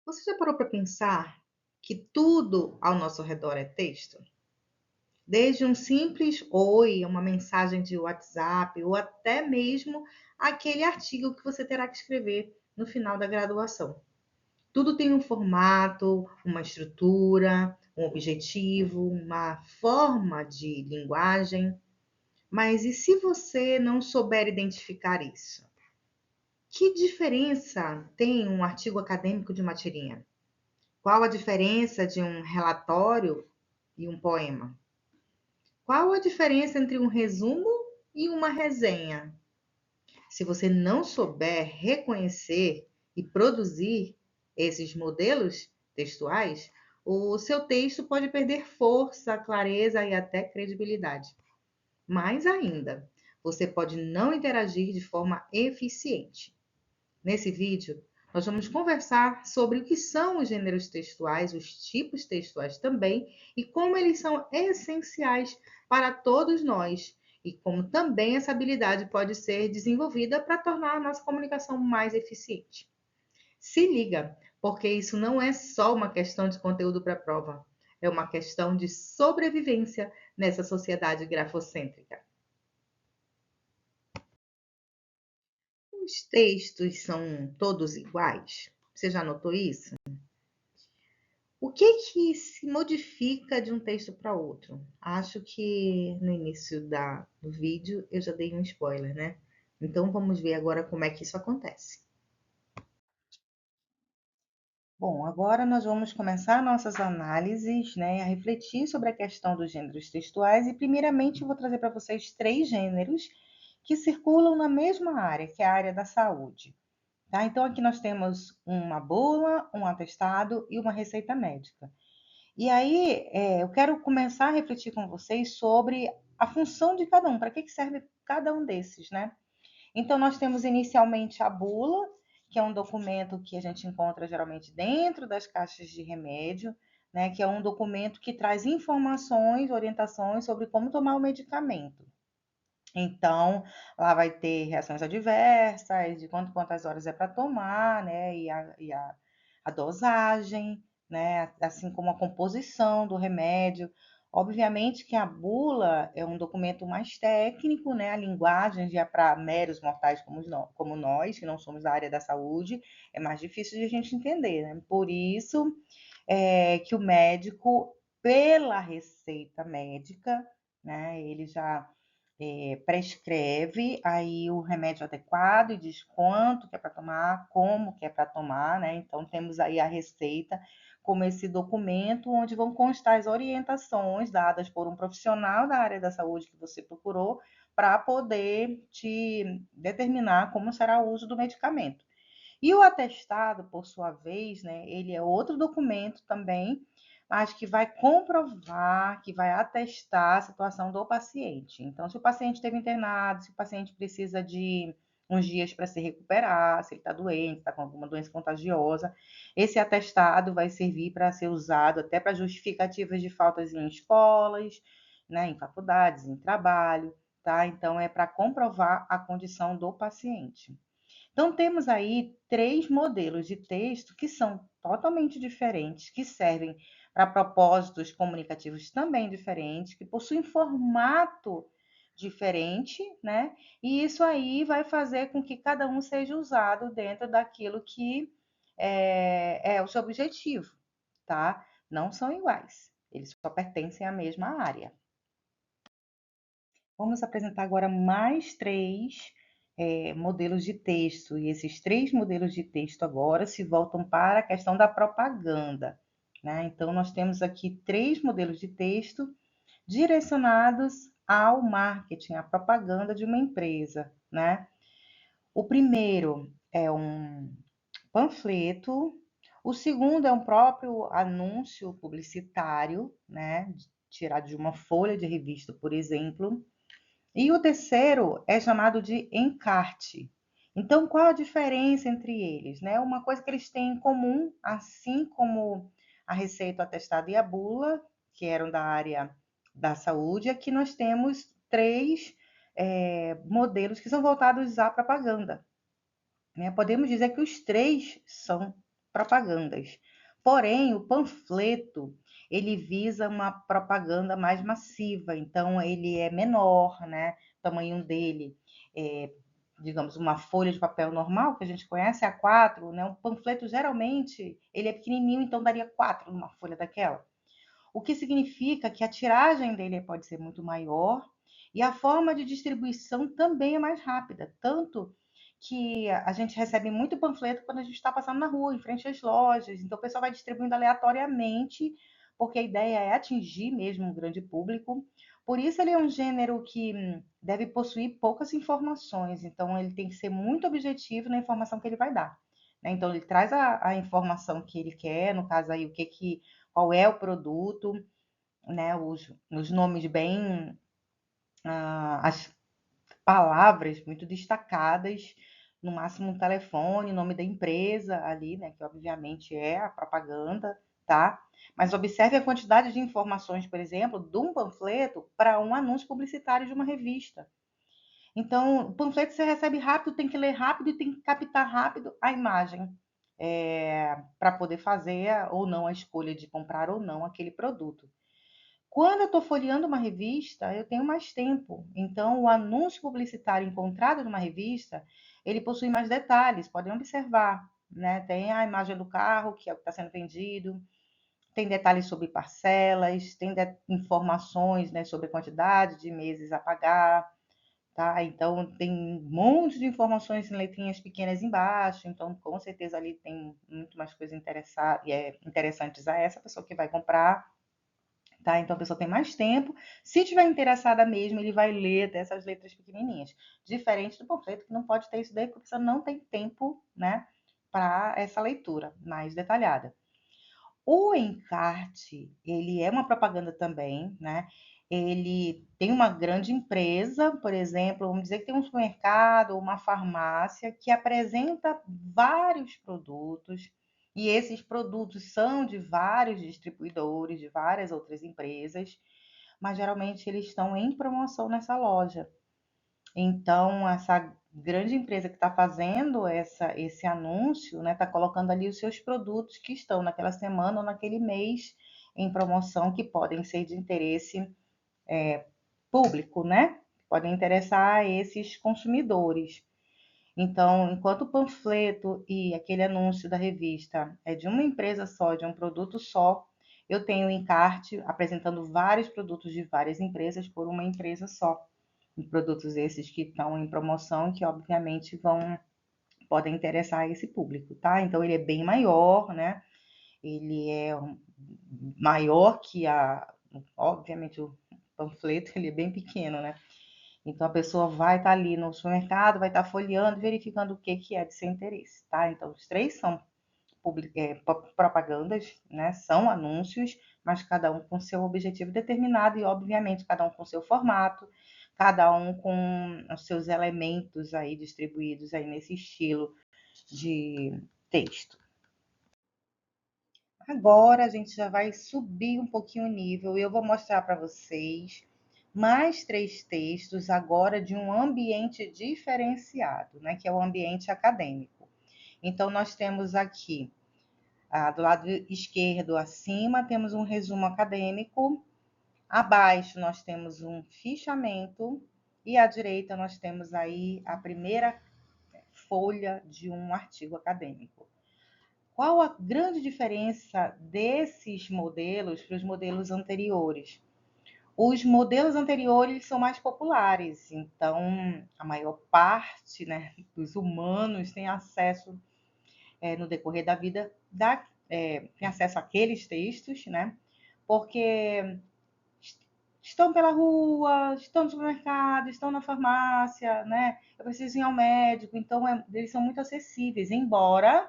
Você já parou para pensar que tudo ao nosso redor é texto? Desde um simples oi, uma mensagem de WhatsApp ou até mesmo aquele artigo que você terá que escrever no final da graduação. Tudo tem um formato, uma estrutura, um objetivo, uma forma de linguagem. Mas e se você não souber identificar isso? Que diferença tem um artigo acadêmico de uma tirinha? Qual a diferença de um relatório e um poema? Qual a diferença entre um resumo e uma resenha? Se você não souber reconhecer e produzir esses modelos textuais, o seu texto pode perder força, clareza e até credibilidade. Mais ainda, você pode não interagir de forma eficiente. Nesse vídeo, nós vamos conversar sobre o que são os gêneros textuais, os tipos textuais também, e como eles são essenciais para todos nós, e como também essa habilidade pode ser desenvolvida para tornar a nossa comunicação mais eficiente. Se liga, porque isso não é só uma questão de conteúdo para a prova, é uma questão de sobrevivência nessa sociedade grafocêntrica. Os textos são todos iguais? Você já notou isso? O que se modifica de um texto para outro? Acho que no início do vídeo eu já dei um spoiler, né? Então vamos ver agora como é que isso acontece. Bom, agora nós vamos começar nossas análises, né, a refletir sobre a questão dos gêneros textuais e primeiramente eu vou trazer para vocês três gêneros que circulam na mesma área, que é a área da saúde. Tá? Então, aqui nós temos uma bula, um atestado e uma receita médica. E aí, eu quero começar a refletir com vocês sobre a função de cada um, para que serve cada um desses, né? Então, nós temos inicialmente a bula, que é um documento que a gente encontra geralmente dentro das caixas de remédio, né? Que é um documento que traz informações, orientações sobre como tomar o medicamento. Então, lá vai ter reações adversas, de quantas horas é para tomar, né? A dosagem, né? Assim como a composição do remédio. Obviamente que a bula é um documento mais técnico, né? A linguagem já é para meros mortais como nós, que não somos da área da saúde, é mais difícil de a gente entender, né? Por isso que o médico, pela receita médica, né? Ele já prescreve aí o remédio adequado e diz quanto que é para tomar, como que é para tomar, né? Então temos aí a receita como esse documento onde vão constar as orientações dadas por um profissional da área da saúde que você procurou para poder te determinar como será o uso do medicamento. E o atestado, por sua vez, né, ele é outro documento também, mas que vai comprovar, que vai atestar a situação do paciente. Então, se o paciente esteve internado, se o paciente precisa de uns dias para se recuperar, se ele está doente, está com alguma doença contagiosa, esse atestado vai servir para ser usado até para justificativas de faltas em escolas, né, em faculdades, em trabalho, tá? Então, é para comprovar a condição do paciente. Então, temos aí três modelos de texto que são totalmente diferentes, que servem para propósitos comunicativos também diferentes, que possuem formato diferente, né? E isso aí vai fazer com que cada um seja usado dentro daquilo que é o seu objetivo, tá? Não são iguais, eles só pertencem à mesma área. Vamos apresentar agora mais três modelos de texto, e esses três modelos de texto agora se voltam para a questão da propaganda, né? Então, nós temos aqui três modelos de texto direcionados ao marketing, à propaganda de uma empresa, né? O primeiro é um panfleto, o segundo é um próprio anúncio publicitário, né? Tirado de uma folha de revista, por exemplo. E o terceiro é chamado de encarte. Então, qual a diferença entre eles? Né? Uma coisa que eles têm em comum, assim como a receita, o atestado e a bula, que eram da área da saúde, é que nós temos três modelos que são voltados à propaganda. Né? Podemos dizer que os três são propagandas. Porém, o panfleto, ele visa uma propaganda mais massiva, então ele é menor, né? O tamanho dele é, digamos, uma folha de papel normal, que a gente conhece, é A4, né? Um panfleto, geralmente, ele é pequenininho, então daria 4 numa folha daquela. O que significa que a tiragem dele pode ser muito maior e a forma de distribuição também é mais rápida. Tanto que a gente recebe muito panfleto quando a gente está passando na rua, em frente às lojas. Então, o pessoal vai distribuindo aleatoriamente, porque a ideia é atingir mesmo um grande público. Por isso, ele é um gênero que deve possuir poucas informações. Então, ele tem que ser muito objetivo na informação que ele vai dar. Né? Então, ele traz a informação que ele quer, no caso aí, qual é o produto, né? Os nomes bem, as palavras muito destacadas, no máximo um telefone, nome da empresa ali, né? Que obviamente é a propaganda, tá? Mas observe a quantidade de informações, por exemplo, de um panfleto para um anúncio publicitário de uma revista. Então, o panfleto você recebe rápido, tem que ler rápido e tem que captar rápido a imagem para poder fazer ou não a escolha de comprar ou não aquele produto. Quando eu estou folheando uma revista, eu tenho mais tempo. Então, o anúncio publicitário encontrado numa revista, ele possui mais detalhes, podem observar. Né? Tem a imagem do carro, que é o que está sendo vendido, tem detalhes sobre parcelas, tem informações, né, sobre a quantidade de meses a pagar. Tá? Então, tem um monte de informações em letrinhas pequenas embaixo. Então, com certeza, ali tem muito mais coisas interessantes a essa pessoa que vai comprar. Tá? Então a pessoa tem mais tempo. Se tiver interessada mesmo, ele vai ler até essas letras pequenininhas. Diferente do panfleto, que não pode ter isso daí, porque a pessoa não tem tempo, né, para essa leitura mais detalhada. O encarte, ele é uma propaganda também, né? Ele tem uma grande empresa, por exemplo, vamos dizer que tem um supermercado ou uma farmácia que apresenta vários produtos, e esses produtos são de vários distribuidores, de várias outras empresas, mas geralmente eles estão em promoção nessa loja. Então, essa grande empresa que está fazendo esse anúncio, né, está colocando ali os seus produtos que estão naquela semana ou naquele mês em promoção, que podem ser de interesse público, né? Podem interessar esses consumidores. Então, enquanto o panfleto e aquele anúncio da revista é de uma empresa só, de um produto só, eu tenho o encarte apresentando vários produtos de várias empresas por uma empresa só. Produtos esses que estão em promoção, que obviamente podem interessar esse público, tá? Então ele é bem maior, né? Ele é maior que obviamente o panfleto, ele é bem pequeno, né? Então a pessoa vai estar ali no supermercado, vai estar folheando, verificando o que é de seu interesse, tá? Então os três são propagandas, né? São anúncios, mas cada um com seu objetivo determinado e, obviamente, cada um com seu formato, cada um com os seus elementos aí distribuídos aí nesse estilo de texto. Agora a gente já vai subir um pouquinho o nível e eu vou mostrar para vocês mais 3 textos agora de um ambiente diferenciado, né, que é o ambiente acadêmico. Então nós temos aqui do lado esquerdo, acima, temos um resumo acadêmico. Abaixo, nós temos um fichamento. E à direita, nós temos aí a primeira folha de um artigo acadêmico. Qual a grande diferença desses modelos para os modelos anteriores? Os modelos anteriores são mais populares, então a maior parte, né, dos humanos tem acesso no decorrer da vida, tem acesso àqueles textos, né? Porque estão pela rua, estão no supermercado, estão na farmácia, né? Eu preciso ir ao médico, então eles são muito acessíveis, embora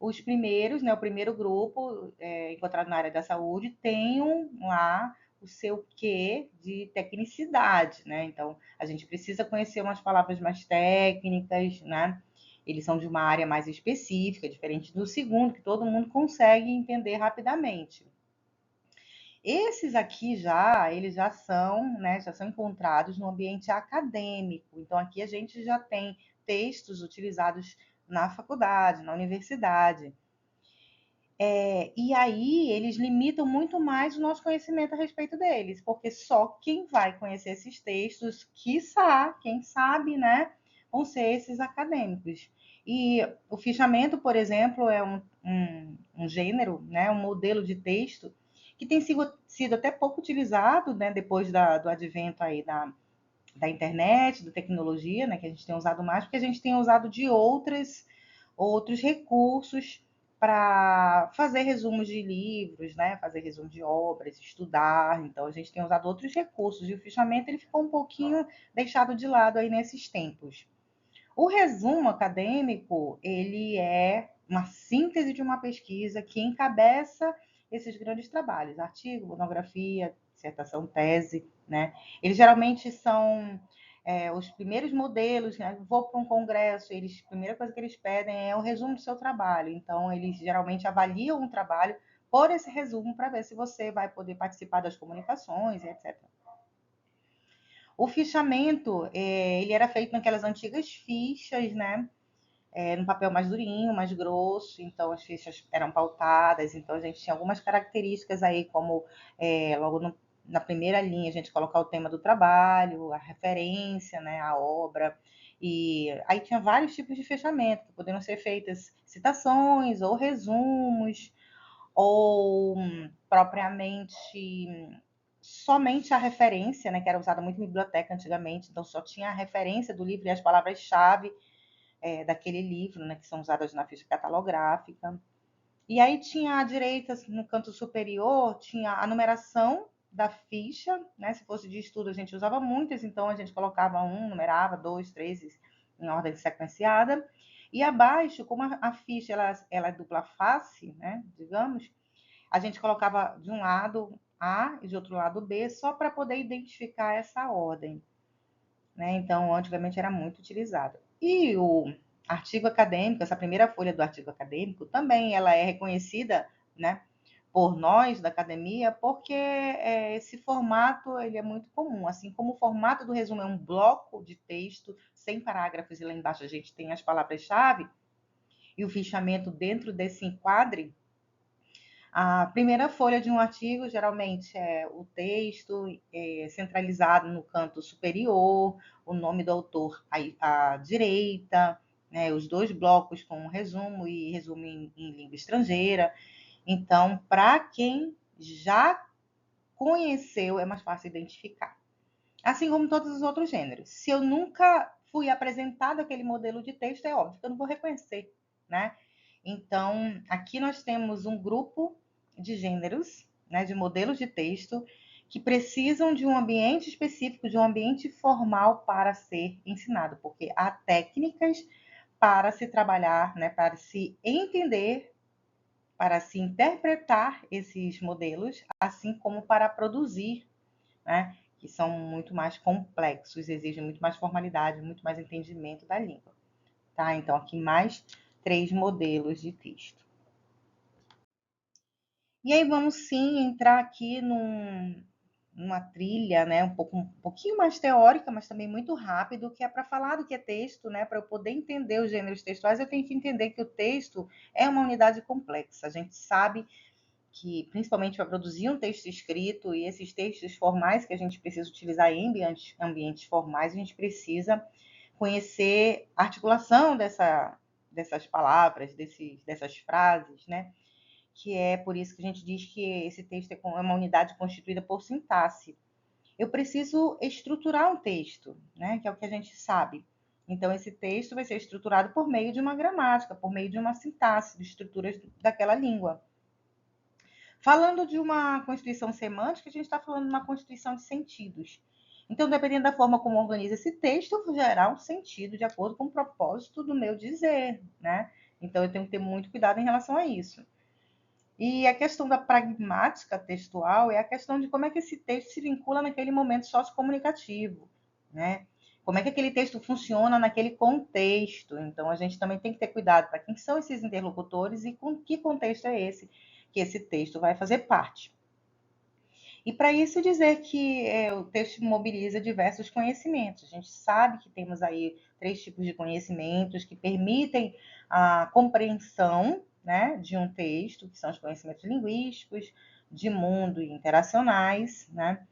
os primeiros, né, o primeiro grupo encontrado na área da saúde tenham lá o seu quê de tecnicidade, né? Então, a gente precisa conhecer umas palavras mais técnicas, né? Eles são de uma área mais específica, diferente do segundo, que todo mundo consegue entender rapidamente. Esses aqui eles já são, né, já são encontrados no ambiente acadêmico. Então, aqui a gente já tem textos utilizados na faculdade, na universidade. E aí eles limitam muito mais o nosso conhecimento a respeito deles, porque só quem vai conhecer esses textos, quiçá, quem sabe, né, vão ser esses acadêmicos. E o fichamento, por exemplo, é um gênero, né, um modelo de texto que tem sido até pouco utilizado, né, depois do advento aí da internet, da tecnologia, né, que a gente tem usado mais, porque a gente tem usado de outros recursos para fazer resumos de livros, né, fazer resumo de obras, estudar. Então, a gente tem usado outros recursos e o fichamento ele ficou um pouquinho deixado de lado aí nesses tempos. O resumo acadêmico, ele é uma síntese de uma pesquisa que encabeça esses grandes trabalhos, artigo, monografia, dissertação, tese, né? Eles geralmente são os primeiros modelos, né? Vou para um congresso, a primeira coisa que eles pedem é o resumo do seu trabalho. Então, eles geralmente avaliam um trabalho por esse resumo para ver se você vai poder participar das comunicações, etc. O fichamento, ele era feito naquelas antigas fichas, né? No papel mais durinho, mais grosso, então as fichas eram pautadas, então a gente tinha algumas características aí, como logo na primeira linha a gente colocar o tema do trabalho, a referência, né, a obra, e aí tinha vários tipos de fechamento, que poderiam ser feitas citações ou resumos, ou propriamente somente a referência, né, que era usada muito em biblioteca antigamente, então só tinha a referência do livro e as palavras-chave daquele livro, né, que são usadas na ficha catalográfica. E aí tinha à direita, no canto superior, tinha a numeração da ficha, né? Se fosse de estudo, a gente usava muitas, então a gente colocava um, numerava, dois, três, em ordem sequenciada. E abaixo, como a ficha ela é dupla face, né? Digamos, a gente colocava de um lado A e de outro lado B, só para poder identificar essa ordem, né? Então, antigamente era muito utilizado. E o artigo acadêmico, essa primeira folha do artigo acadêmico, também ela é reconhecida, né, por nós da academia, porque esse formato ele é muito comum, assim como o formato do resumo é um bloco de texto sem parágrafos e lá embaixo a gente tem as palavras-chave e o fichamento dentro desse enquadre. A primeira folha de um artigo geralmente é o texto centralizado no canto superior, o nome do autor à direita, né, os dois blocos com um resumo e resumo em língua estrangeira. Então, para quem já conheceu, é mais fácil identificar. Assim como todos os outros gêneros. Se eu nunca fui apresentado aquele modelo de texto, é óbvio que eu não vou reconhecer, né? Então, aqui nós temos um grupo de gêneros, né, de modelos de texto, que precisam de um ambiente específico, de um ambiente formal para ser ensinado, porque há técnicas para se trabalhar, né, para se entender, para se interpretar esses modelos, assim como para produzir, né, que são muito mais complexos, exigem muito mais formalidade, muito mais entendimento da língua. Tá? Então, aqui mais 3 modelos de texto. E aí vamos sim entrar aqui numa trilha, né, um pouquinho mais teórica, mas também muito rápido, que é para falar do que é texto, né, para eu poder entender os gêneros textuais, eu tenho que entender que o texto é uma unidade complexa. A gente sabe que, principalmente para produzir um texto escrito e esses textos formais que a gente precisa utilizar em ambientes formais, a gente precisa conhecer a articulação dessas palavras, dessas frases, né? Que é por isso que a gente diz que esse texto é uma unidade constituída por sintaxe. Eu preciso estruturar um texto, né? Que é o que a gente sabe. Então, esse texto vai ser estruturado por meio de uma gramática, por meio de uma sintaxe, de estruturas daquela língua. Falando de uma constituição semântica, a gente está falando de uma constituição de sentidos. Então, dependendo da forma como organiza esse texto, eu vou gerar um sentido de acordo com o propósito do meu dizer, né? Então, eu tenho que ter muito cuidado em relação a isso. E a questão da pragmática textual é a questão de como é que esse texto se vincula naquele momento sociocomunicativo, né? Como é que aquele texto funciona naquele contexto. Então, a gente também tem que ter cuidado para quem são esses interlocutores e com que contexto é esse que esse texto vai fazer parte. E para isso dizer que o texto mobiliza diversos conhecimentos. A gente sabe que temos aí 3 tipos de conhecimentos que permitem a compreensão, né, de um texto, que são os conhecimentos linguísticos, de mundo e interacionais, né?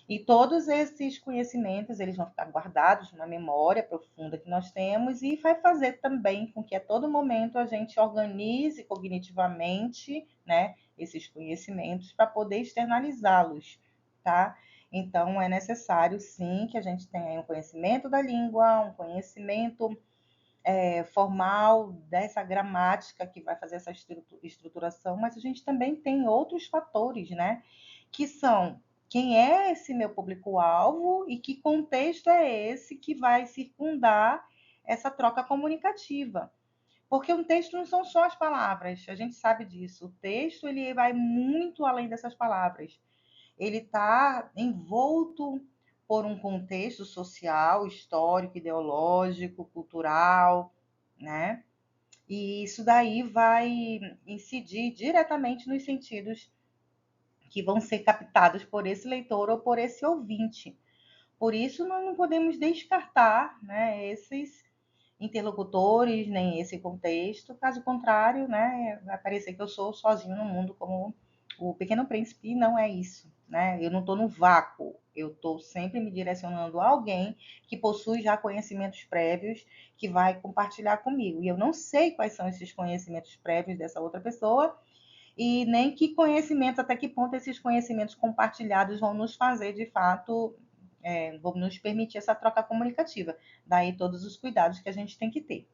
E todos esses conhecimentos, eles vão ficar guardados na memória profunda que nós temos e vai fazer também com que a todo momento a gente organize cognitivamente, né, esses conhecimentos para poder externalizá-los, tá? Então, é necessário, sim, que a gente tenha um conhecimento da língua, um conhecimento formal dessa gramática que vai fazer essa estruturação, mas a gente também tem outros fatores, né? Que são quem é esse meu público-alvo e que contexto é esse que vai circundar essa troca comunicativa. Porque um texto não são só as palavras, a gente sabe disso. O texto ele vai muito além dessas palavras. Ele está envolto por um contexto social, histórico, ideológico, cultural, né? E isso daí vai incidir diretamente nos sentidos que vão ser captados por esse leitor ou por esse ouvinte. Por isso, nós não podemos descartar, né, esses interlocutores, nem esse contexto. Caso contrário, né, vai parecer que eu sou sozinho no mundo como o Pequeno Príncipe, e não é isso. Né? Eu não estou no vácuo, eu estou sempre me direcionando a alguém que possui já conhecimentos prévios que vai compartilhar comigo. E eu não sei quais são esses conhecimentos prévios dessa outra pessoa e nem que conhecimentos, até que ponto esses conhecimentos compartilhados vão nos fazer, de fato, vão nos permitir essa troca comunicativa. Daí todos os cuidados que a gente tem que ter.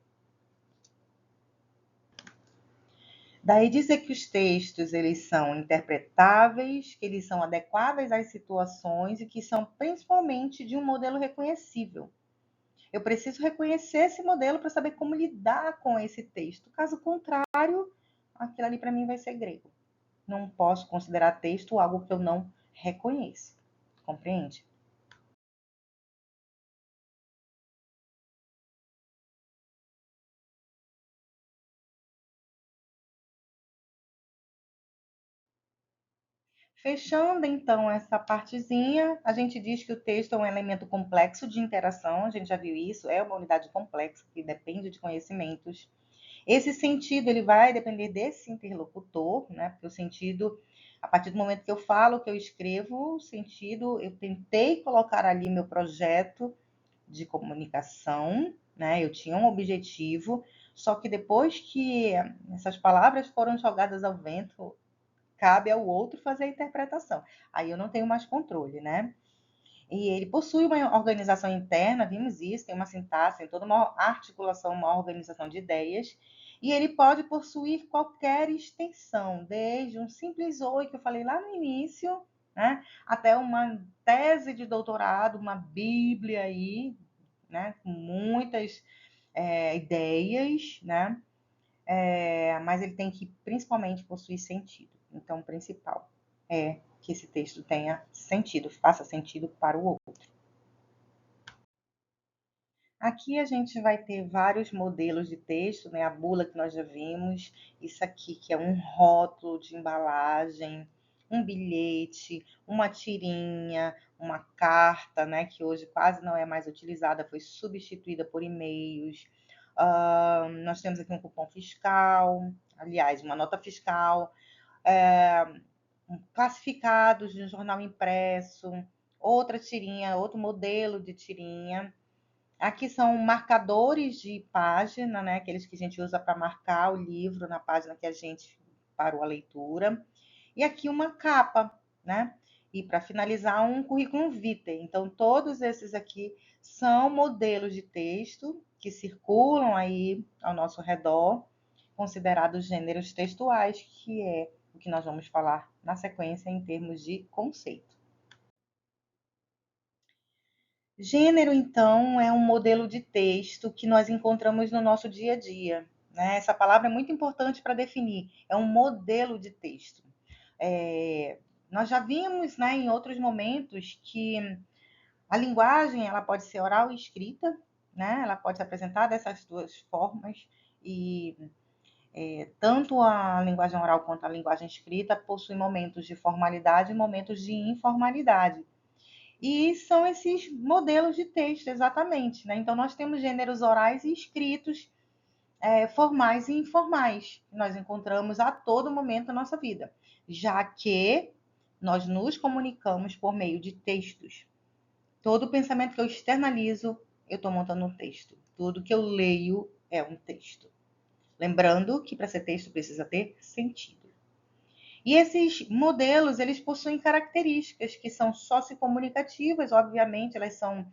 Daí dizer que os textos eles são interpretáveis, que eles são adequáveis às situações e que são principalmente de um modelo reconhecível. Eu preciso reconhecer esse modelo para saber como lidar com esse texto. Caso contrário, aquilo ali para mim vai ser grego. Não posso considerar texto algo que eu não reconheço. Compreende? Fechando então essa partezinha, a gente diz que o texto é um elemento complexo de interação, a gente já viu isso, é uma unidade complexa que depende de conhecimentos. Esse sentido ele vai depender desse interlocutor, né? Porque o sentido, a partir do momento que eu falo, que eu escrevo, o sentido, eu tentei colocar ali meu projeto de comunicação, né? Eu tinha um objetivo, só que depois que essas palavras foram jogadas ao vento, cabe ao outro fazer a interpretação. Aí eu não tenho mais controle, né? E ele possui uma organização interna, vimos isso, tem uma sintaxe, tem toda uma articulação, uma organização de ideias, e ele pode possuir qualquer extensão, desde um simples oi que eu falei lá no início, né, até uma tese de doutorado, uma bíblia aí, né, com muitas ideias, né, mas ele tem que principalmente possuir sentido. Então, o principal é que esse texto tenha sentido, faça sentido para o outro. Aqui a gente vai ter vários modelos de texto, né? A bula que nós já vimos, isso aqui que é um rótulo de embalagem, um bilhete, uma tirinha, uma carta, né? Que hoje quase não é mais utilizada, foi substituída por e-mails. Nós temos aqui um cupom fiscal, aliás, uma nota fiscal, classificados de um jornal impresso, outra tirinha, outro modelo de tirinha. Aqui são marcadores de página, né? Aqueles que a gente usa para marcar o livro na página que a gente parou a leitura. E aqui uma capa, né? E para finalizar, um currículo vitae. Então, todos esses aqui são modelos de texto que circulam aí ao nosso redor, considerados gêneros textuais, que é o que nós vamos falar na sequência em termos de conceito. Gênero, então, é um modelo de texto que nós encontramos no nosso dia a dia. Né? Essa palavra é muito importante para definir. É um modelo de texto. Nós já vimos, né, em outros momentos que a linguagem ela pode ser oral e escrita, né? Ela pode se apresentar dessas duas formas e tanto a linguagem oral quanto a linguagem escrita possuem momentos de formalidade e momentos de informalidade. E são esses modelos de texto, exatamente. Né? Então, nós temos gêneros orais e escritos, formais e informais, que nós encontramos a todo momento na nossa vida, já que nós nos comunicamos por meio de textos. Todo pensamento que eu externalizo, eu estou montando um texto. Tudo que eu leio é um texto. Lembrando que para ser texto precisa ter sentido. E esses modelos, eles possuem características que são sociocomunicativas, obviamente, elas são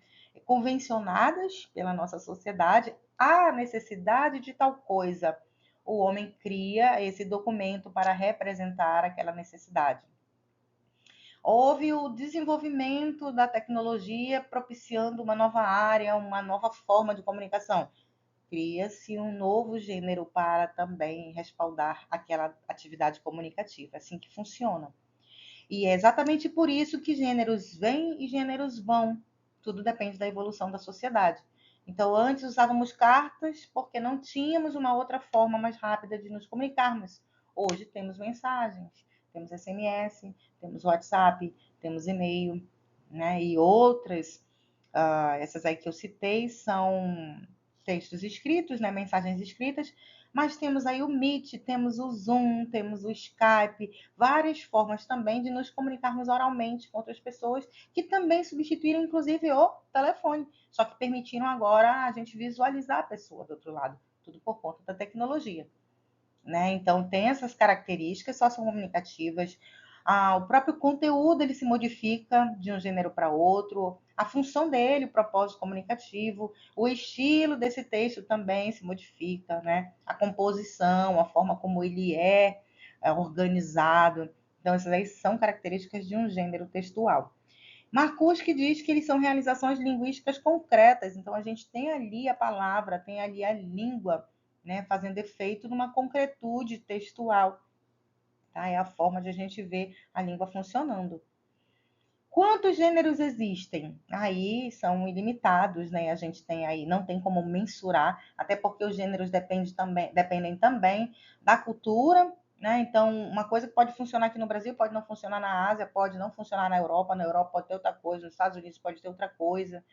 convencionadas pela nossa sociedade. Há necessidade de tal coisa. O homem cria esse documento para representar aquela necessidade. Houve o desenvolvimento da tecnologia propiciando uma nova área, uma nova forma de comunicação. Cria-se um novo gênero para também respaldar aquela atividade comunicativa. É assim que funciona. E é exatamente por isso que gêneros vêm e gêneros vão. Tudo depende da evolução da sociedade. Então, antes usávamos cartas porque não tínhamos uma outra forma mais rápida de nos comunicarmos. Hoje temos mensagens, temos SMS, temos WhatsApp, temos e-mail, né? E outras, essas aí que eu citei, são textos escritos, né? Mensagens escritas, mas temos aí o Meet, temos o Zoom, temos o Skype, várias formas também de nos comunicarmos oralmente com outras pessoas, que também substituíram, inclusive, o telefone, só que permitiram agora a gente visualizar a pessoa do outro lado, tudo por conta da tecnologia. Né? Então, tem essas características sociocomunicativas. O próprio conteúdo ele se modifica de um gênero para outro, a função dele, o propósito comunicativo, o estilo desse texto também se modifica, né? A composição, a forma como ele é organizado. Então, essas aí são características de um gênero textual. Marcuski diz que eles são realizações linguísticas concretas, então a gente tem ali a palavra, tem ali a língua, né, fazendo efeito numa concretude textual. Tá? É a forma de a gente ver a língua funcionando. Quantos gêneros existem? Aí são ilimitados, né? A gente tem aí, não tem como mensurar, até porque os gêneros dependem também da cultura, né? Então, uma coisa que pode funcionar aqui no Brasil pode não funcionar na Ásia, pode não funcionar na Europa pode ter outra coisa, nos Estados Unidos pode ter outra coisa,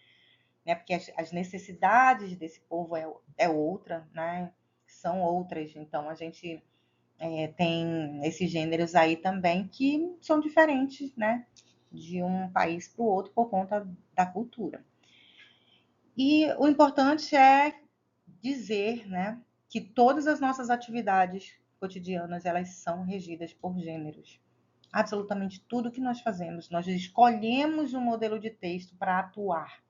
né? Porque as necessidades desse povo é outra, né? São outras. Então, a gente tem esses gêneros aí também que são diferentes, né? De um país para o outro por conta da cultura. E o importante é dizer, né, que todas as nossas atividades cotidianas elas são regidas por gêneros. Absolutamente tudo que nós fazemos, nós escolhemos um modelo de texto para atuar.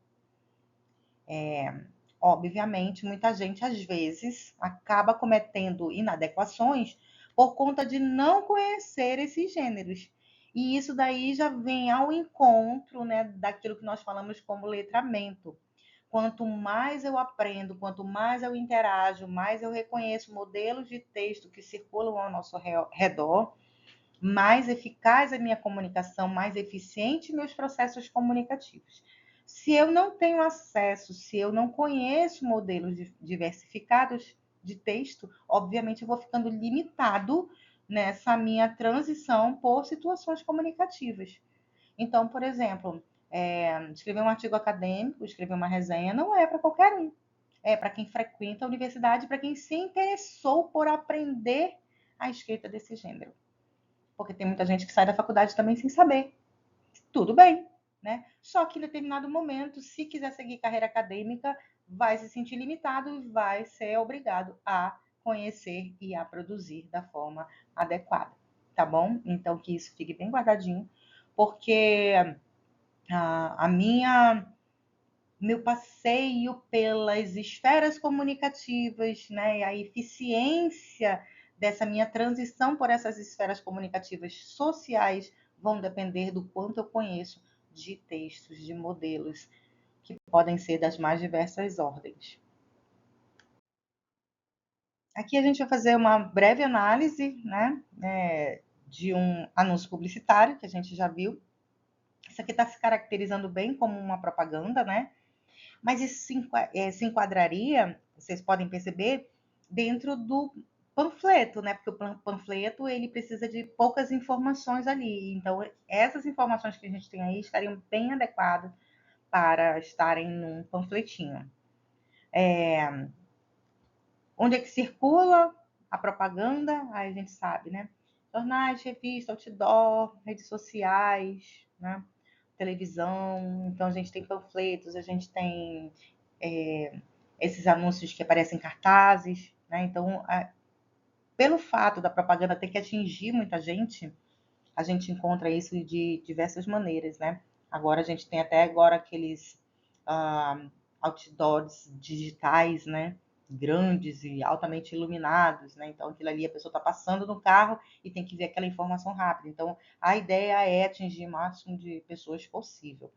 Obviamente, muita gente às vezes acaba cometendo inadequações por conta de não conhecer esses gêneros. E isso daí já vem ao encontro, né, daquilo que nós falamos como letramento. Quanto mais eu aprendo, quanto mais eu interajo, mais eu reconheço modelos de texto que circulam ao nosso redor, mais eficaz a minha comunicação, mais eficiente meus processos comunicativos. Se eu não tenho acesso, se eu não conheço modelos diversificados de texto, obviamente eu vou ficando limitado nessa minha transição por situações comunicativas. Então, por exemplo, escrever um artigo acadêmico, escrever uma resenha, não é para qualquer um. É para quem frequenta a universidade, para quem se interessou por aprender a escrita desse gênero. Porque tem muita gente que sai da faculdade também sem saber. Tudo bem, né? Só que em determinado momento, se quiser seguir carreira acadêmica, vai se sentir limitado e vai ser obrigado a conhecer e a produzir da forma adequada, tá bom? Então que isso fique bem guardadinho, porque a minha meu passeio pelas esferas comunicativas, né, e a eficiência dessa minha transição por essas esferas comunicativas sociais vão depender do quanto eu conheço de textos, de modelos, que podem ser das mais diversas ordens. Aqui a gente vai fazer uma breve análise, né, de um anúncio publicitário que a gente já viu. Isso aqui está se caracterizando bem como uma propaganda, né? Mas isso se enquadraria, vocês podem perceber, dentro do panfleto, né? Porque o panfleto ele precisa de poucas informações ali. Então, essas informações que a gente tem aí estariam bem adequadas para estarem num panfletinho. Onde é que circula a propaganda? Aí a gente sabe, né? Jornais, revistas, outdoor, redes sociais, né? Televisão. Então a gente tem panfletos, a gente tem esses anúncios que aparecem em cartazes, né? Então, pelo fato da propaganda ter que atingir muita gente, a gente encontra isso de diversas maneiras, né? Agora a gente tem até agora aqueles outdoors digitais, né? Grandes e altamente iluminados, né? Então aquilo ali a pessoa está passando no carro e tem que ver aquela informação rápida. Então a ideia é atingir o máximo de pessoas possível.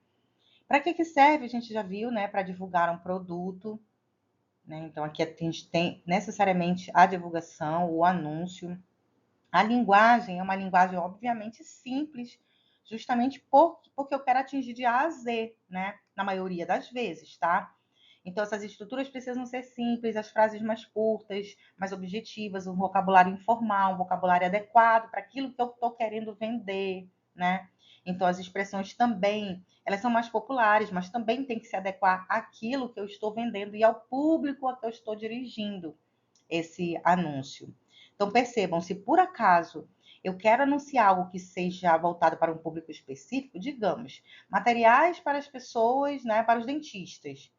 Para que serve? A gente já viu, né? Para divulgar um produto, né? Então aqui a gente tem necessariamente a divulgação, o anúncio. A linguagem é uma linguagem, obviamente, simples, justamente porque eu quero atingir de A a Z, né? Na maioria das vezes, tá? Então, essas estruturas precisam ser simples, as frases mais curtas, mais objetivas, um vocabulário informal, um vocabulário adequado para aquilo que eu estou querendo vender, né? Então, as expressões também, elas são mais populares, mas também tem que se adequar àquilo que eu estou vendendo e ao público a que eu estou dirigindo esse anúncio. Então, percebam, se por acaso eu quero anunciar algo que seja voltado para um público específico, digamos, materiais para as pessoas, né, para os dentistas.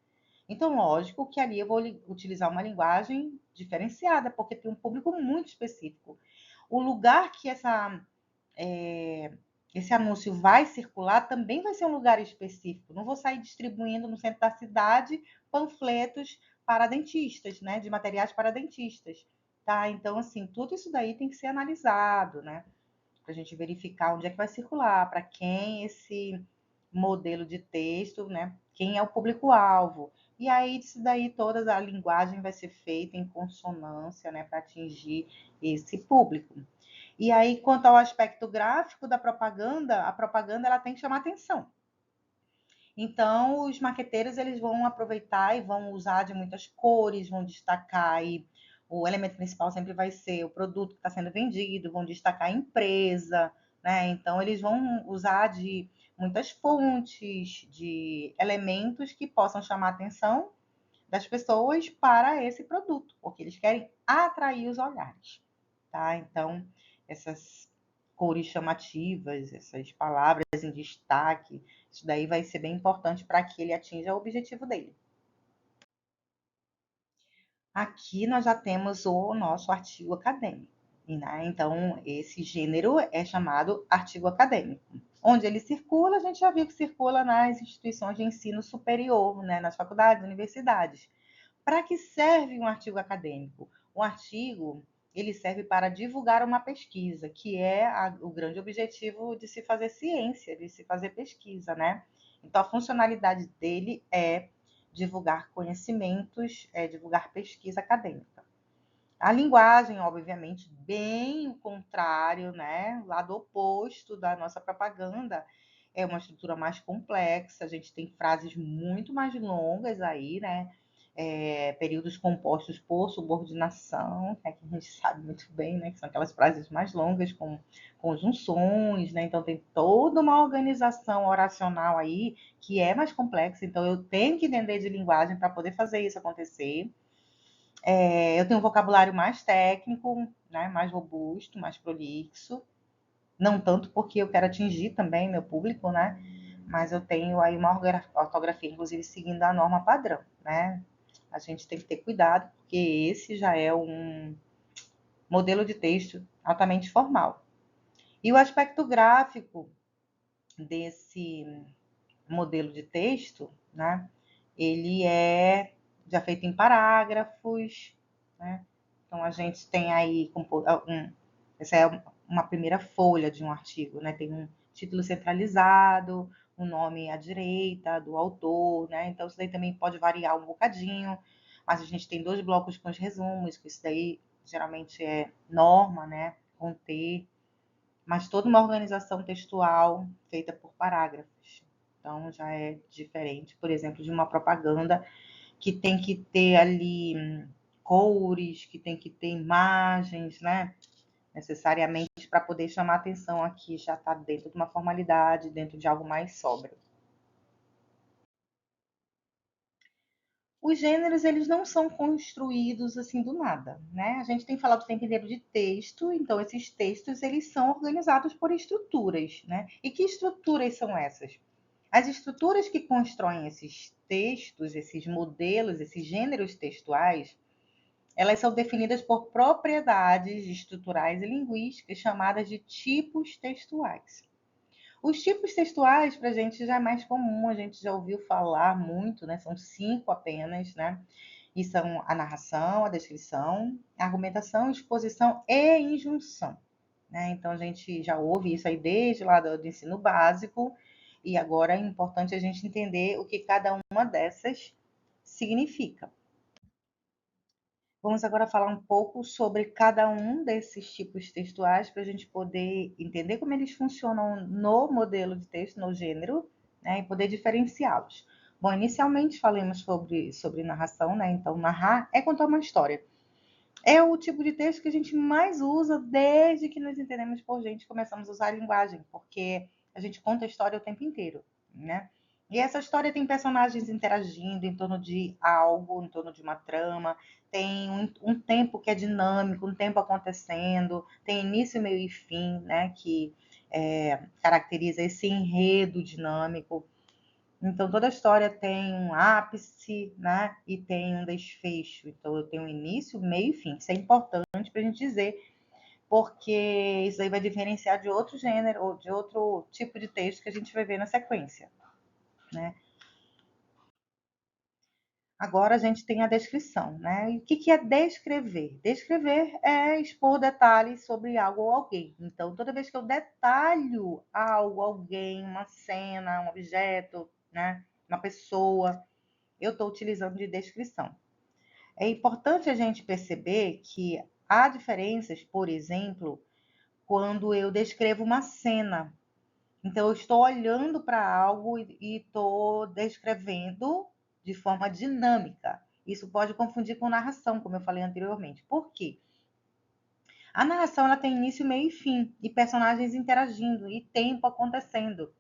Então, lógico que ali eu vou utilizar uma linguagem diferenciada, porque tem um público muito específico. O lugar que esse anúncio vai circular também vai ser um lugar específico. Não vou sair distribuindo no centro da cidade panfletos para dentistas, né? De materiais para dentistas. Tá? Então, assim, tudo isso daí tem que ser analisado, né? Para a gente verificar onde é que vai circular, para quem esse modelo de texto, né? Quem é o público-alvo. E aí, isso daí, toda a linguagem vai ser feita em consonância, né? Para atingir esse público. E aí, quanto ao aspecto gráfico da propaganda, a propaganda ela tem que chamar atenção. Então, os marqueteiros eles vão aproveitar e vão usar de muitas cores, vão destacar aí, o elemento principal sempre vai ser o produto que está sendo vendido, vão destacar a empresa, né? Então, eles vão usar de muitas fontes, de elementos que possam chamar a atenção das pessoas para esse produto, porque eles querem atrair os olhares, tá? Então, essas cores chamativas, essas palavras em destaque, isso daí vai ser bem importante para que ele atinja o objetivo dele. Aqui nós já temos o nosso artigo acadêmico, né? Então, esse gênero é chamado artigo acadêmico. Onde ele circula, a gente já viu que circula nas instituições de ensino superior, né? Nas faculdades, universidades. Para que serve um artigo acadêmico? Um artigo ele serve para divulgar uma pesquisa, que é o grande objetivo de se fazer ciência, de se fazer pesquisa, né? Então, a funcionalidade dele é divulgar conhecimentos, divulgar pesquisa acadêmica. A linguagem, obviamente, bem o contrário, né? O lado oposto da nossa propaganda, é uma estrutura mais complexa, a gente tem frases muito mais longas aí, né? Períodos compostos por subordinação, que a gente sabe muito bem, né? Que são aquelas frases mais longas com conjunções, né? Então tem toda uma organização oracional aí que é mais complexa, então eu tenho que entender de linguagem para poder fazer isso acontecer. Eu tenho um vocabulário mais técnico, né? Mais robusto, mais prolixo, não tanto porque eu quero atingir também meu público, né? Mas eu tenho aí uma ortografia, inclusive seguindo a norma padrão, né? A gente tem que ter cuidado, porque esse já é um modelo de texto altamente formal. E o aspecto gráfico desse modelo de texto, né? Ele é já feito em parágrafos, né? Então a gente tem aí essa é uma primeira folha de um artigo, né? Tem um título centralizado, um nome à direita do autor, né? Então isso daí também pode variar um bocadinho, mas a gente tem 2 blocos com os resumos, que isso daí geralmente é norma, né? Conter, mas toda uma organização textual feita por parágrafos. Então já é diferente, por exemplo, de uma propaganda que tem que ter ali cores, que tem que ter imagens, né? Necessariamente para poder chamar atenção aqui, já está dentro de uma formalidade, dentro de algo mais sóbrio. Os gêneros, eles não são construídos assim do nada, né? A gente tem falado o tempo inteiro de texto, então esses textos, eles são organizados por estruturas, né? E que estruturas são essas? As estruturas que constroem esses textos, esses modelos, esses gêneros textuais, elas são definidas por propriedades estruturais e linguísticas chamadas de tipos textuais. Os tipos textuais, para a gente, já é mais comum, a gente já ouviu falar muito, né? São 5 apenas, né? E são a narração, a descrição, a argumentação, exposição e injunção. Né? Então, a gente já ouve isso aí desde lá do ensino básico, e agora é importante a gente entender o que cada uma dessas significa. Vamos agora falar um pouco sobre cada um desses tipos textuais para a gente poder entender como eles funcionam no modelo de texto, no gênero, né, e poder diferenciá-los. Bom, inicialmente falamos sobre narração, né? Então, narrar é contar uma história. É o tipo de texto que a gente mais usa desde que nos entendemos por gente, começamos a usar a linguagem, porque a gente conta a história o tempo inteiro, né? E essa história tem personagens interagindo em torno de algo, em torno de uma trama, tem um tempo que é dinâmico, um tempo acontecendo, tem início, meio e fim, né? Que caracteriza esse enredo dinâmico. Então, toda a história tem um ápice, né? E tem um desfecho. Então, eu tenho um início, meio e fim. Isso é importante para a gente dizer, porque isso aí vai diferenciar de outro gênero ou de outro tipo de texto que a gente vai ver na sequência, né? Agora a gente tem a descrição, né? E o que é descrever? Descrever é expor detalhes sobre algo ou alguém. Então, toda vez que eu detalho algo, alguém, uma cena, um objeto, né? Uma pessoa, eu estou utilizando de descrição. É importante a gente perceber que há diferenças, por exemplo, quando eu descrevo uma cena. Então, eu estou olhando para algo e estou descrevendo de forma dinâmica. Isso pode confundir com narração, como eu falei anteriormente. Por quê? A narração ela tem início, meio e fim, e personagens interagindo, e tempo acontecendo.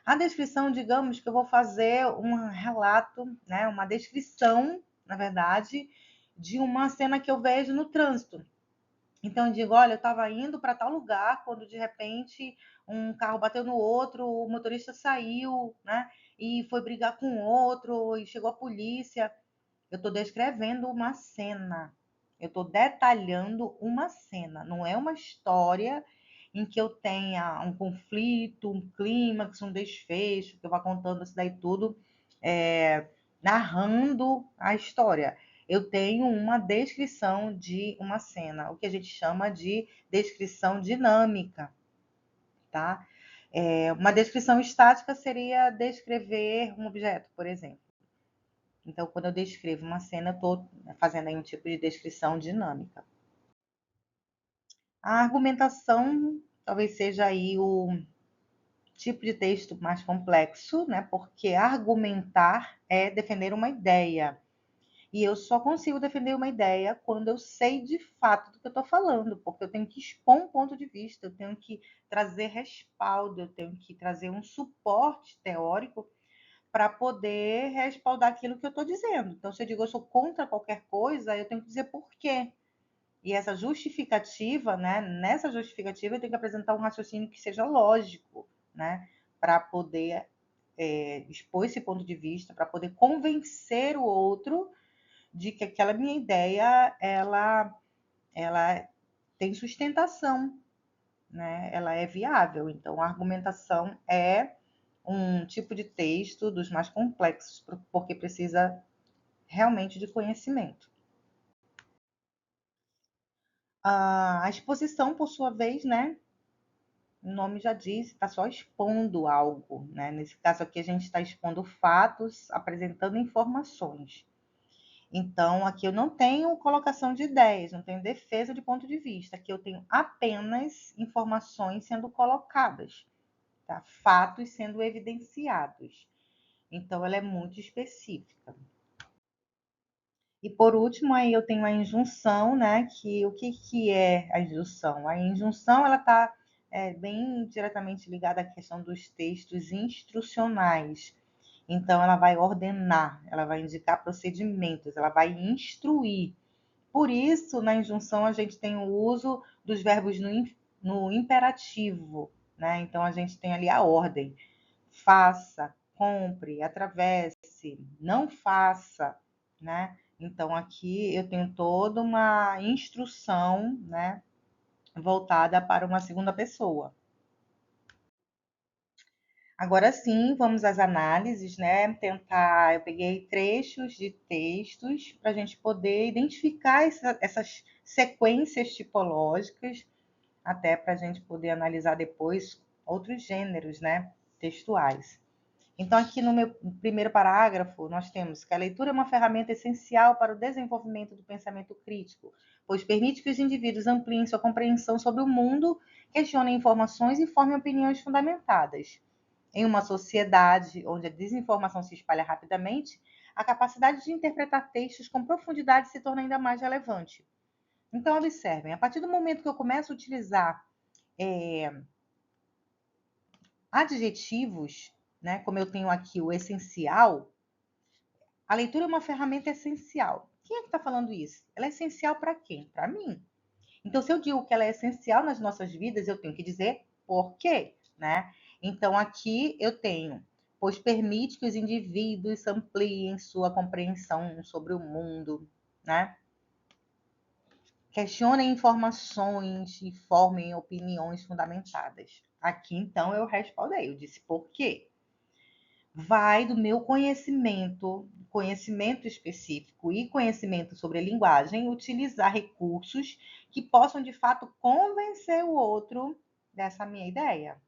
A descrição, digamos que eu vou fazer um relato, né, uma descrição, na verdade, de uma cena que eu vejo no trânsito. Então eu digo, olha, eu estava indo para tal lugar quando de repente um carro bateu no outro, o motorista saiu, né? E foi brigar com outro e chegou a polícia. Eu estou descrevendo uma cena. Eu estou detalhando uma cena. Não é uma história em que eu tenha um conflito, um clímax, um desfecho, que eu vá contando isso daí tudo, narrando a história. Eu tenho uma descrição de uma cena, o que a gente chama de descrição dinâmica, tá? Uma descrição estática seria descrever um objeto, por exemplo. Então, quando eu descrevo uma cena, eu estou fazendo aí um tipo de descrição dinâmica. A argumentação talvez seja aí o tipo de texto mais complexo, né? Porque argumentar é defender uma ideia. E eu só consigo defender uma ideia quando eu sei de fato do que eu estou falando, porque eu tenho que expor um ponto de vista, eu tenho que trazer respaldo, eu tenho que trazer um suporte teórico para poder respaldar aquilo que eu estou dizendo. Então, se eu digo eu sou contra qualquer coisa, eu tenho que dizer por quê. E essa justificativa, né? Nessa justificativa, eu tenho que apresentar um raciocínio que seja lógico, né? Para poder expor esse ponto de vista, para poder convencer o outro de que aquela minha ideia ela tem sustentação, né? Ela é viável. Então, a argumentação é um tipo de texto dos mais complexos, porque precisa realmente de conhecimento. A exposição, por sua vez, né? O nome já diz, está só expondo algo, né? Nesse caso aqui, a gente está expondo fatos, apresentando informações. Então, aqui eu não tenho colocação de ideias, não tenho defesa de ponto de vista. Aqui eu tenho apenas informações sendo colocadas, tá? Fatos sendo evidenciados. Então, ela é muito específica. E por último, aí eu tenho a injunção, né? Que o que é a injunção? A injunção ela está bem diretamente ligada à questão dos textos instrucionais. Então, ela vai ordenar, ela vai indicar procedimentos, ela vai instruir. Por isso, na injunção, a gente tem o uso dos verbos no imperativo, né? Então, a gente tem ali a ordem. Faça, compre, atravesse, não faça, né? Então, aqui eu tenho toda uma instrução, né? Voltada para uma segunda pessoa. Agora sim, vamos às análises, né? Eu peguei trechos de textos para a gente poder identificar essas sequências tipológicas, até para a gente poder analisar depois outros gêneros, né? Textuais. Então, aqui no meu primeiro parágrafo, nós temos que a leitura é uma ferramenta essencial para o desenvolvimento do pensamento crítico, pois permite que os indivíduos ampliem sua compreensão sobre o mundo, questionem informações e formem opiniões fundamentadas. Em uma sociedade onde a desinformação se espalha rapidamente, a capacidade de interpretar textos com profundidade se torna ainda mais relevante. Então, observem, a partir do momento que eu começo a utilizar adjetivos, né, como eu tenho aqui o essencial, a leitura é uma ferramenta essencial. Quem é que está falando isso? Ela é essencial para quem? Para mim. Então, se eu digo que ela é essencial nas nossas vidas, eu tenho que dizer por quê, né? Então, aqui eu tenho, pois permite que os indivíduos ampliem sua compreensão sobre o mundo, né? Questionem informações e formem opiniões fundamentadas. Aqui, então, eu respondei, eu disse por quê? Vai do meu conhecimento específico e conhecimento sobre a linguagem, utilizar recursos que possam de fato convencer o outro dessa minha ideia.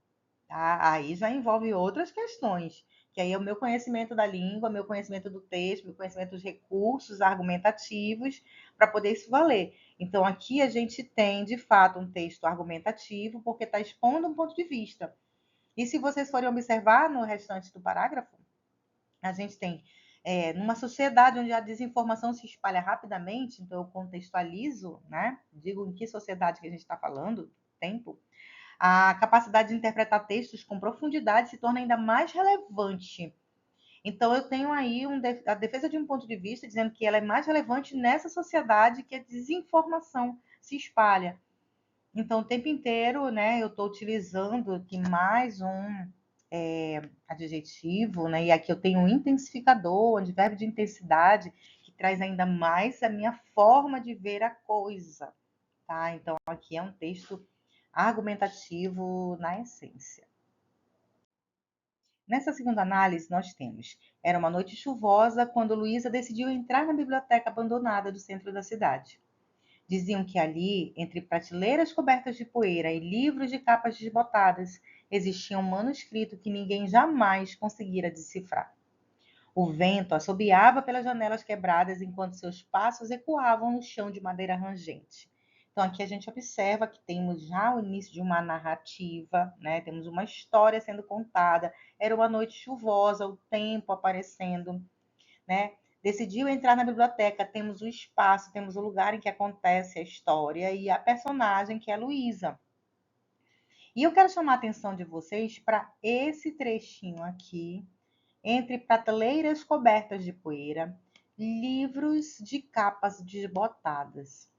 Tá? Aí já envolve outras questões, que aí é o meu conhecimento da língua, meu conhecimento do texto, meu conhecimento dos recursos argumentativos para poder isso valer. Então aqui a gente tem de fato um texto argumentativo, porque está expondo um ponto de vista. E se vocês forem observar no restante do parágrafo, a gente tem, numa sociedade onde a desinformação se espalha rapidamente, então eu contextualizo, né? Digo em que sociedade que a gente está falando, tempo, a capacidade de interpretar textos com profundidade se torna ainda mais relevante. Então, eu tenho aí a defesa de um ponto de vista dizendo que ela é mais relevante nessa sociedade que a desinformação se espalha. Então, o tempo inteiro, né, eu estou utilizando aqui mais um adjetivo, né, e aqui eu tenho um intensificador, um advérbio de intensidade, que traz ainda mais a minha forma de ver a coisa, tá? Então, aqui é um texto argumentativo na essência. Nessa segunda análise, nós temos: era uma noite chuvosa quando Luísa decidiu entrar na biblioteca abandonada do centro da cidade. Diziam que ali, entre prateleiras cobertas de poeira e livros de capas desbotadas, existia um manuscrito que ninguém jamais conseguira decifrar. O vento assobiava pelas janelas quebradas enquanto seus passos ecoavam no chão de madeira rangente. Então, aqui a gente observa que temos já o início de uma narrativa, né? Temos uma história sendo contada. Era uma noite chuvosa, o tempo aparecendo, né? Decidiu entrar na biblioteca, temos o espaço, temos o lugar em que acontece a história e a personagem, que é Luísa. E eu quero chamar a atenção de vocês para esse trechinho aqui, entre prateleiras cobertas de poeira, livros de capas desbotadas.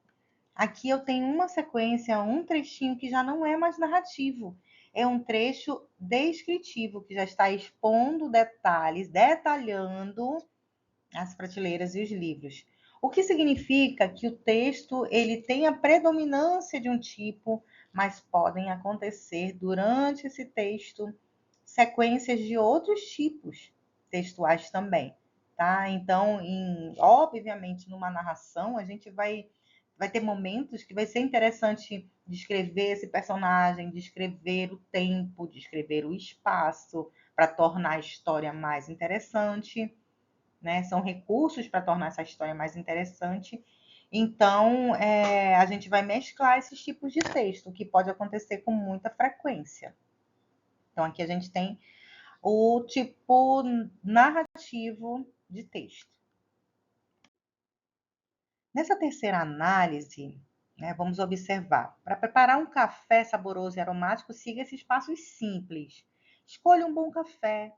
Aqui eu tenho uma sequência, um trechinho que já não é mais narrativo. É um trecho descritivo, que já está expondo detalhes, detalhando as prateleiras e os livros. O que significa que o texto ele tem a predominância de um tipo, mas podem acontecer durante esse texto sequências de outros tipos textuais também, tá? Então, obviamente, numa narração, a gente vai ter momentos que vai ser interessante descrever esse personagem, descrever o tempo, descrever o espaço, para tornar a história mais interessante, né? São recursos para tornar essa história mais interessante. Então, a gente vai mesclar esses tipos de texto, que pode acontecer com muita frequência. Então, aqui a gente tem o tipo narrativo de texto. Nessa terceira análise, né, vamos observar. Para preparar um café saboroso e aromático, siga esses passos simples. Escolha um bom café.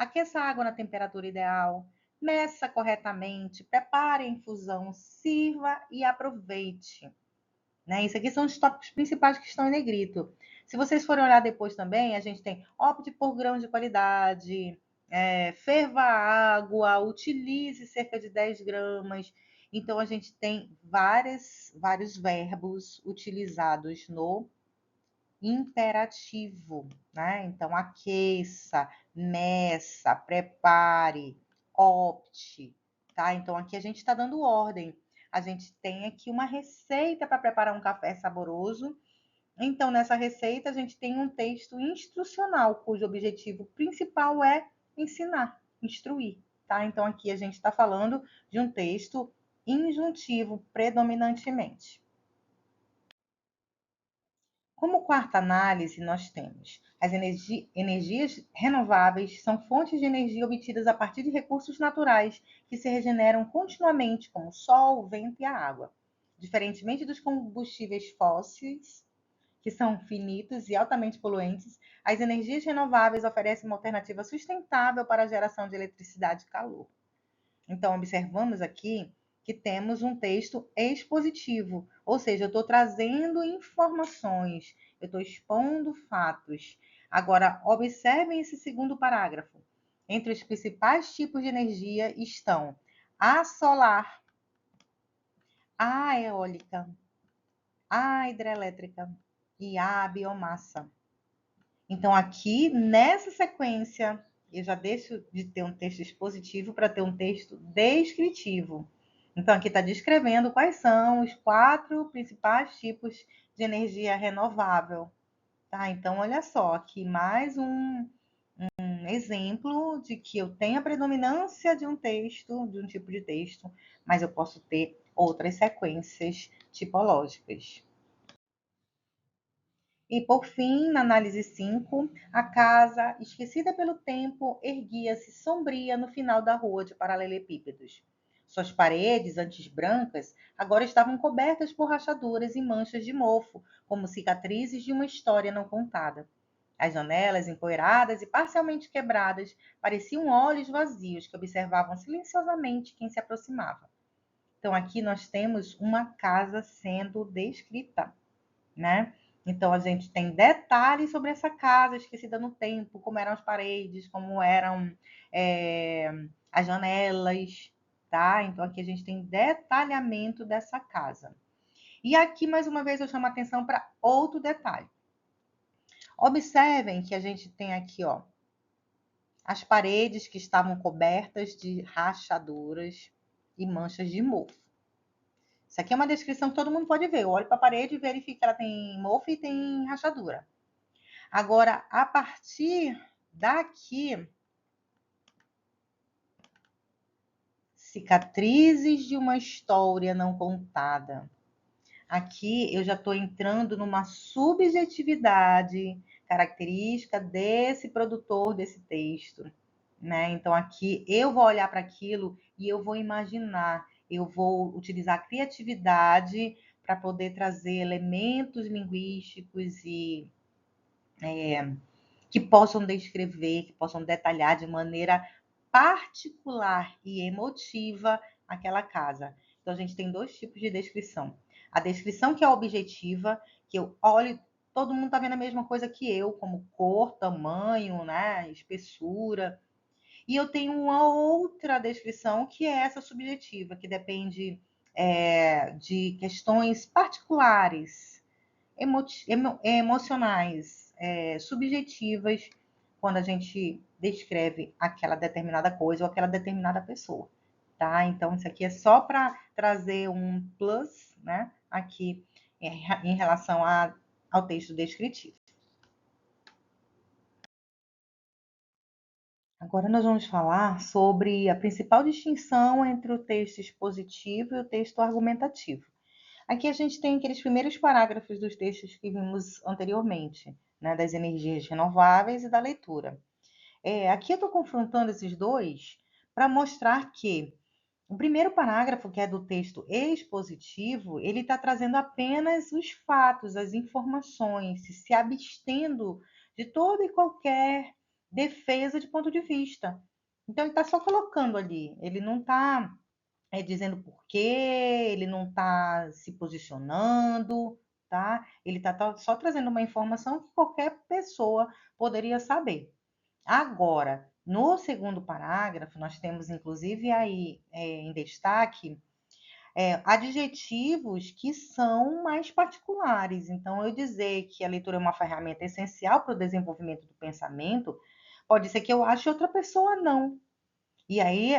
aqueça a água na temperatura ideal, meça corretamente, prepare a infusão, sirva e aproveite. Né? Isso aqui são os tópicos principais que estão em negrito. Se vocês forem olhar depois também, a gente tem opte por grãos de qualidade, ferva a água, utilize cerca de 10 gramas. Então, a gente tem vários verbos utilizados no imperativo, né? Então, aqueça, meça, prepare, opte, tá? Então, aqui a gente está dando ordem. A gente tem aqui uma receita para preparar um café saboroso. Então, nessa receita, a gente tem um texto instrucional, cujo objetivo principal é ensinar, instruir, tá? Então, aqui a gente está falando de um texto injuntivo, predominantemente. Como quarta análise, nós temos as energias renováveis são fontes de energia obtidas a partir de recursos naturais que se regeneram continuamente, como o sol, o vento e a água. Diferentemente dos combustíveis fósseis, que são finitos e altamente poluentes, as energias renováveis oferecem uma alternativa sustentável para a geração de eletricidade e calor. Então, observamos aqui que temos um texto expositivo, ou seja, eu estou trazendo informações, eu estou expondo fatos. Agora, observem esse segundo parágrafo. Entre os principais tipos de energia estão a solar, a eólica, a hidrelétrica e a biomassa. Então, aqui, nessa sequência, eu já deixo de ter um texto expositivo para ter um texto descritivo. Então, aqui está descrevendo quais são os 4 principais tipos de energia renovável. Tá? Então, olha só, aqui mais um exemplo de que eu tenho a predominância de um texto, de um tipo de texto, mas eu posso ter outras sequências tipológicas. E, por fim, na análise 5, a casa, esquecida pelo tempo, erguia-se sombria no final da rua de paralelepípedos. Suas paredes, antes brancas, agora estavam cobertas por rachaduras e manchas de mofo, como cicatrizes de uma história não contada. As janelas, empoeiradas e parcialmente quebradas, pareciam olhos vazios que observavam silenciosamente quem se aproximava. Então, aqui nós temos uma casa sendo descrita, né? Então, a gente tem detalhes sobre essa casa esquecida no tempo, como eram as paredes, como eram as janelas, tá? Então, aqui a gente tem detalhamento dessa casa. E aqui, mais uma vez, eu chamo a atenção para outro detalhe. Observem que a gente tem aqui, ó, as paredes que estavam cobertas de rachaduras e manchas de mofo. Isso aqui é uma descrição que todo mundo pode ver. Eu olho para a parede e verifico que ela tem mofo e tem rachadura. Agora, a partir daqui, cicatrizes de uma história não contada. Aqui eu já estou entrando numa subjetividade característica desse produtor desse texto, né? Então aqui eu vou olhar para aquilo e eu vou imaginar, eu vou utilizar a criatividade para poder trazer elementos linguísticos e que possam descrever, que possam detalhar de maneira particular e emotiva aquela casa. Então, a gente tem 2 tipos de descrição. A descrição que é objetiva, que eu olho, todo mundo está vendo a mesma coisa que eu, como cor, tamanho, né, espessura. E eu tenho uma outra descrição que é essa subjetiva, que depende de questões particulares, emocionais, subjetivas, quando a gente descreve aquela determinada coisa ou aquela determinada pessoa, tá? Então, isso aqui é só para trazer um plus, né, aqui em relação ao texto descritivo. Agora nós vamos falar sobre a principal distinção entre o texto expositivo e o texto argumentativo. Aqui a gente tem aqueles primeiros parágrafos dos textos que vimos anteriormente, né, das energias renováveis e da leitura. Aqui eu estou confrontando esses dois para mostrar que o primeiro parágrafo, que é do texto expositivo, ele está trazendo apenas os fatos, as informações, se abstendo de toda e qualquer defesa de ponto de vista. Então, ele está só colocando ali, ele não está dizendo por quê, ele não está se posicionando, tá? Ele está só trazendo uma informação que qualquer pessoa poderia saber. Agora, no segundo parágrafo, nós temos inclusive aí em destaque adjetivos que são mais particulares. Então, eu dizer que a leitura é uma ferramenta essencial para o desenvolvimento do pensamento, pode ser que eu ache outra pessoa não. E aí,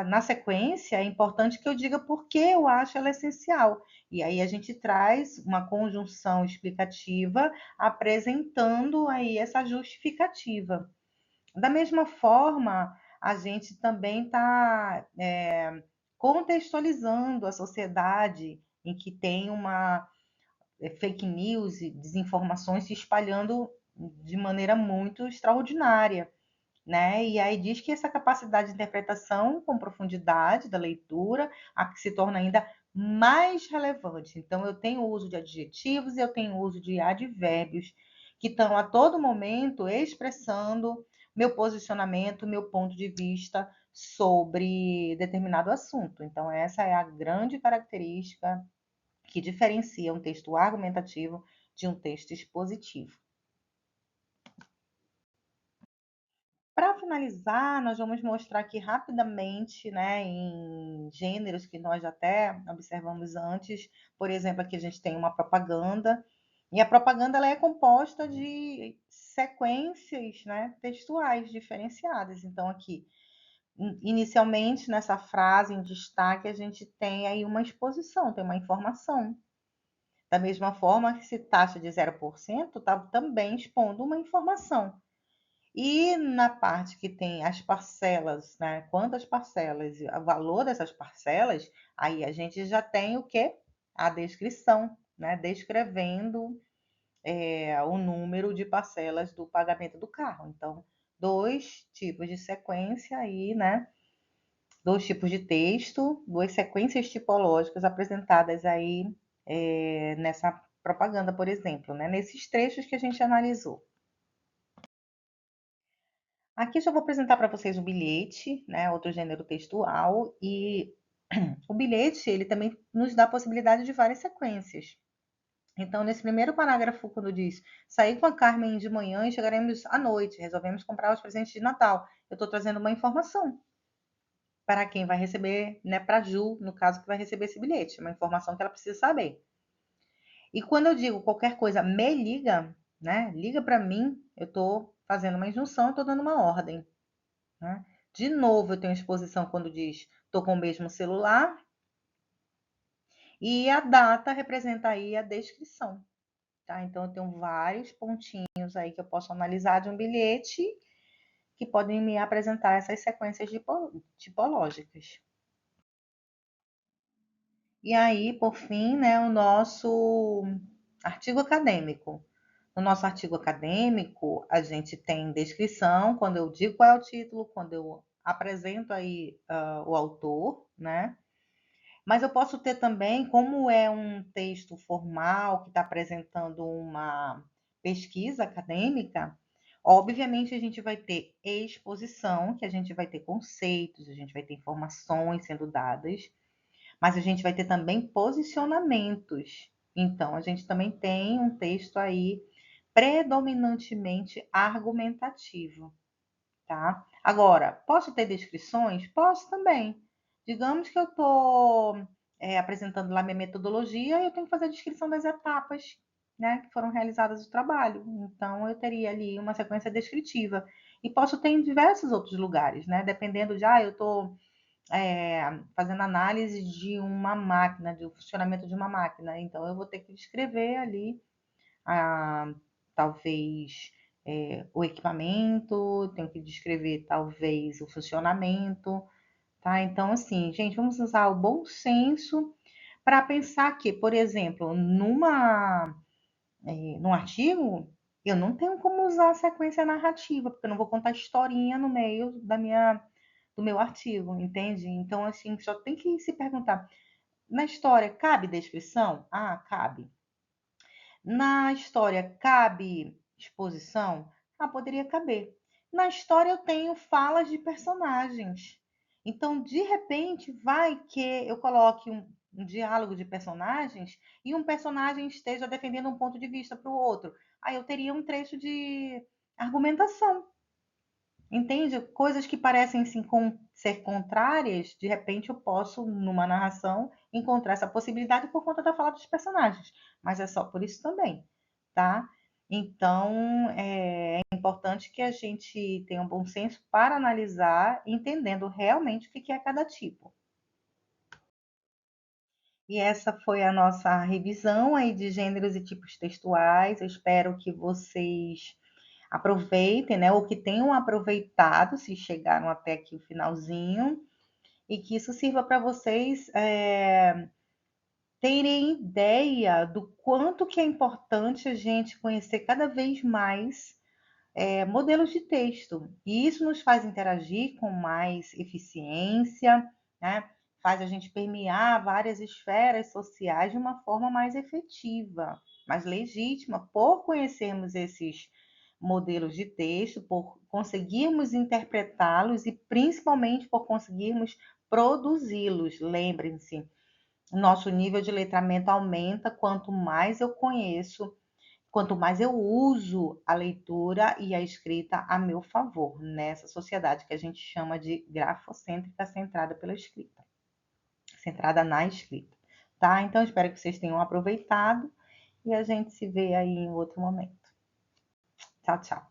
na sequência, é importante que eu diga por que eu acho ela essencial. E aí a gente traz uma conjunção explicativa apresentando aí essa justificativa. Da mesma forma, a gente também está contextualizando a sociedade em que tem uma fake news e desinformações se espalhando de maneira muito extraordinária, né? E aí diz que essa capacidade de interpretação com profundidade da leitura a que se torna ainda mais relevante. Então, eu tenho o uso de adjetivos e eu tenho o uso de advérbios que estão a todo momento expressando meu posicionamento, meu ponto de vista sobre determinado assunto. Então, essa é a grande característica que diferencia um texto argumentativo de um texto expositivo. Para finalizar, nós vamos mostrar aqui rapidamente, né, em gêneros que nós até observamos antes. Por exemplo, aqui a gente tem uma propaganda, e a propaganda ela é composta de sequências, né, textuais diferenciadas. Então, aqui, inicialmente, nessa frase em destaque, a gente tem aí uma exposição, tem uma informação. Da mesma forma que se taxa de 0%, está também expondo uma informação. E na parte que tem as parcelas, né? Quantas parcelas, o valor dessas parcelas, aí a gente já tem o quê? A descrição, né? Descrevendo o número de parcelas do pagamento do carro. Então, dois tipos de sequência aí, né? Dois tipos de texto, duas sequências tipológicas apresentadas aí nessa propaganda, por exemplo, né? Nesses trechos que a gente analisou. Aqui eu já vou apresentar para vocês o bilhete, né, outro gênero textual, e o bilhete, ele também nos dá a possibilidade de várias sequências. Então, nesse primeiro parágrafo, quando diz, saí com a Carmen de manhã e chegaremos à noite, resolvemos comprar os presentes de Natal. Eu estou trazendo uma informação para quem vai receber, né, para a Ju, no caso, que vai receber esse bilhete, uma informação que ela precisa saber. E quando eu digo qualquer coisa, me liga, né, liga para mim, eu estou fazendo uma injunção, eu estou dando uma ordem. Né? De novo, eu tenho exposição quando diz estou com o mesmo celular, e a data representa aí a descrição. Tá? Então, eu tenho vários pontinhos aí que eu posso analisar de um bilhete que podem me apresentar essas sequências tipológicas. E aí, por fim, né, o nosso artigo acadêmico. No nosso artigo acadêmico, a gente tem descrição, quando eu digo qual é o título, quando eu apresento aí o autor, né? Mas eu posso ter também, como é um texto formal que está apresentando uma pesquisa acadêmica, obviamente a gente vai ter exposição, que a gente vai ter conceitos, a gente vai ter informações sendo dadas, mas a gente vai ter também posicionamentos. Então, a gente também tem um texto aí predominantemente argumentativo, tá? Agora, posso ter descrições? Posso também. Digamos que eu estou apresentando lá minha metodologia e eu tenho que fazer a descrição das etapas, né, que foram realizadas o trabalho. Então, eu teria ali uma sequência descritiva. E posso ter em diversos outros lugares, né? Dependendo de, eu estou fazendo análise de uma máquina, do funcionamento de uma máquina. Então, eu vou ter que descrever ali talvez o equipamento, tenho que descrever talvez o funcionamento, tá? Então, assim, gente, vamos usar o bom senso para pensar que, por exemplo, num artigo, eu não tenho como usar a sequência narrativa, porque eu não vou contar historinha no meio do meu artigo, entende? Então, assim, só tem que se perguntar, na história, cabe descrição? Ah, cabe. Na história, cabe exposição? Ah, poderia caber. Na história eu tenho falas de personagens. Então, de repente, vai que eu coloque um diálogo de personagens e um personagem esteja defendendo um ponto de vista para o outro. Aí eu teria um trecho de argumentação. Entende? Coisas que parecem ser contrárias, de repente eu posso, numa narração, encontrar essa possibilidade por conta da fala dos personagens. Mas é só por isso também, tá? Então, é importante que a gente tenha um bom senso para analisar, entendendo realmente o que é cada tipo. E essa foi a nossa revisão aí de gêneros e tipos textuais. Eu espero que vocês aproveitem, né? Ou que tenham aproveitado, se chegaram até aqui o finalzinho, e que isso sirva para vocês terem ideia do quanto que é importante a gente conhecer cada vez mais modelos de texto. E isso nos faz interagir com mais eficiência, né? Faz a gente permear várias esferas sociais de uma forma mais efetiva, mais legítima, por conhecermos esses modelos de texto, por conseguirmos interpretá-los e principalmente por conseguirmos produzi-los. Lembrem-se, nosso nível de letramento aumenta quanto mais eu conheço, quanto mais eu uso a leitura e a escrita a meu favor, nessa sociedade que a gente chama de grafocêntrica, centrada pela escrita, centrada na escrita, tá? Então, espero que vocês tenham aproveitado e a gente se vê aí em outro momento. Tchau, tchau.